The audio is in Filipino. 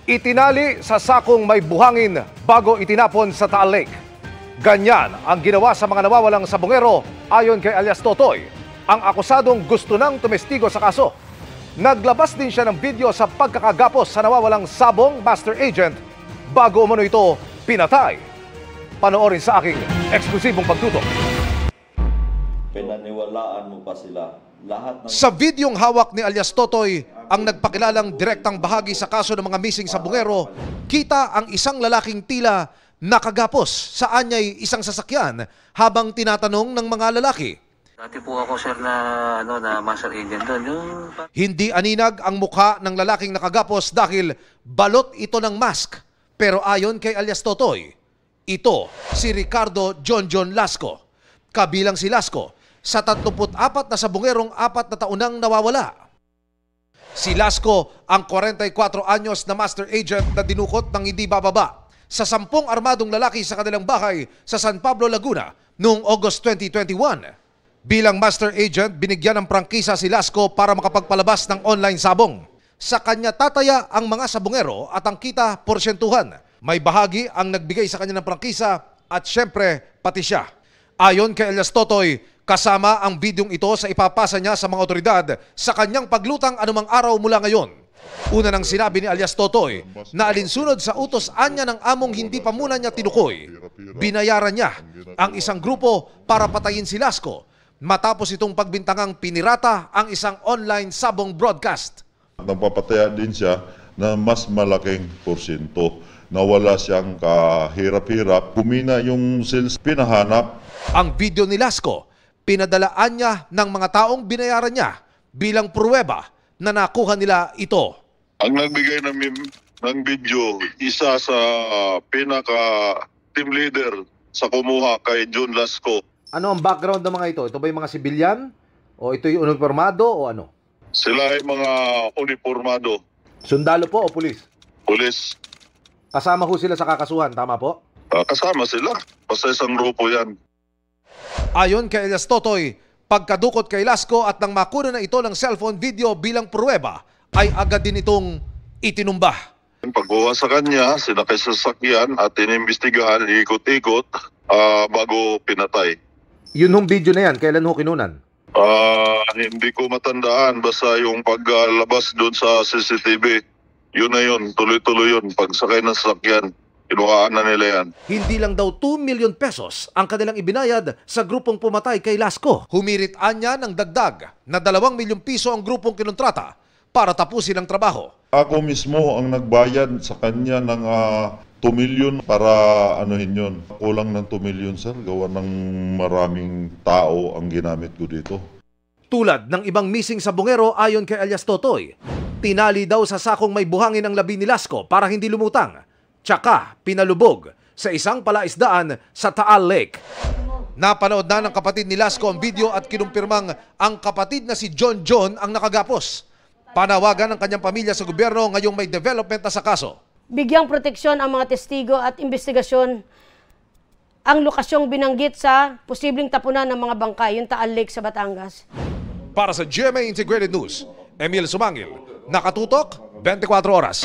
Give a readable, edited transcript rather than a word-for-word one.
Itinali sa sakong may buhangin bago itinapon sa Taal Lake. Ganyan ang ginawa sa mga nawawalang sabongero ayon kay alias Totoy, ang akusadong gusto nang tumestigo sa kaso. Naglabas din siya ng video sa pagkakagapos sa nawawalang sabong master agent bago umano ito pinatay. Panoorin sa aking eksklusibong pagtutok. Pinaniwalaan mo pa sila. Sa videong hawak ni alias Totoy, ang nagpakilalang direktang bahagi sa kaso ng mga missing sabongero, kita ang isang lalaking tila nakagapos sa anyay isang sasakyan habang tinatanong ng mga lalaki. Dati po ako sir na master agent doon. Hindi aninag ang mukha ng lalaking nakagapos dahil balot ito ng mask. Pero ayon kay alias Totoy, ito si Ricardo John Lasco. Kabilang si Lasco sa 34 na sabongerong 4 na taon nang nawawala. Si Lasco ang 44 anyos na master agent na dinukot ng hindi bababa sa 10 armadong lalaki sa kanilang bahay sa San Pablo, Laguna noong August 2021. Bilang master agent, binigyan ng prangkisa si Lasco para makapagpalabas ng online sabong. Sa kanya tataya ang mga sabongero at ang kita porsyentuhan. May bahagi ang nagbigay sa kanya ng prangkisa at syempre pati siya. Ayon kay alias Totoy, kasama ang bidyong ito sa ipapasa niya sa mga otoridad sa kanyang paglutang anumang araw mula ngayon. Una nang sinabi ni alias Totoy na alinsunod sa utos anya ng among hindi pa muna niya tinukoy, binayaran niya ang isang grupo para patayin si Lasco matapos itong pagbintangang pinirata ang isang online sabong broadcast. Nagpapataya din siya na mas malaking porsyento na wala siyang kahirap-hirap. Humina yung sales pinahanap. Ang video ni Lasco, pinadalaan niya ng mga taong binayaran niya bilang pruweba na nakuha nila ito. Ang nagbigay ng video, isa sa pinaka-team leader sa kumuha kay John Lasco. Ano ang background ng mga ito? Ito ba yung mga sibilyan? O ito yung uniformado o ano? Sila ay mga uniformado. Sundalo po o pulis? Pulis. Kasama ho sila sa kakasuhan, tama po? Kasama sila. Basta isang grupo yan. Ayon kay alias Totoy, pagkadukot kay Lasco at nang makuna na ito ng cellphone video bilang pruweba, ay agad din itong itinumba. Pagkuha sa kanya, sinakay sa sasakyan at inimbestigahan, ikot-ikot bago pinatay. Yun hong video na yan, kailan ho kinunan? Hindi ko matandaan, basta yung paglabas doon sa CCTV, yun na yun, tuloy-tuloy yun. Pagsakay ng sasakyan, kinuhaan na nila yan. Hindi lang daw 2 million pesos ang kanilang ibinayad sa grupong pumatay kay Lasco. Humirit anya ng dagdag na 2 milyong piso ang grupong kinontrata para tapusin ang trabaho. Ako mismo ang nagbayad sa kanya ng 2 million para anuhin yun. Kulang ng 2 million sir, gawa ng maraming tao ang ginamit ko dito. Tulad ng ibang missing sabongero ayon kay alias Totoy, tinali daw sa sakong may buhangin ang labi ni Lasco para hindi lumutang. Tsaka pinalubog sa isang palaisdaan sa Taal Lake. Napanood na ng kapatid ni Lasco ang video at kinumpirmang ang kapatid na si John ang nakagapos. Panawagan ng kanyang pamilya sa gobyerno ngayong may development na sa kaso. Bigyang proteksyon ang mga testigo at investigasyon ang lokasyong binanggit sa posibleng tapunan ng mga bangkay, yung Taal Lake sa Batangas. Para sa GMA Integrated News, Emil Sumangil, nakatutok 24 oras.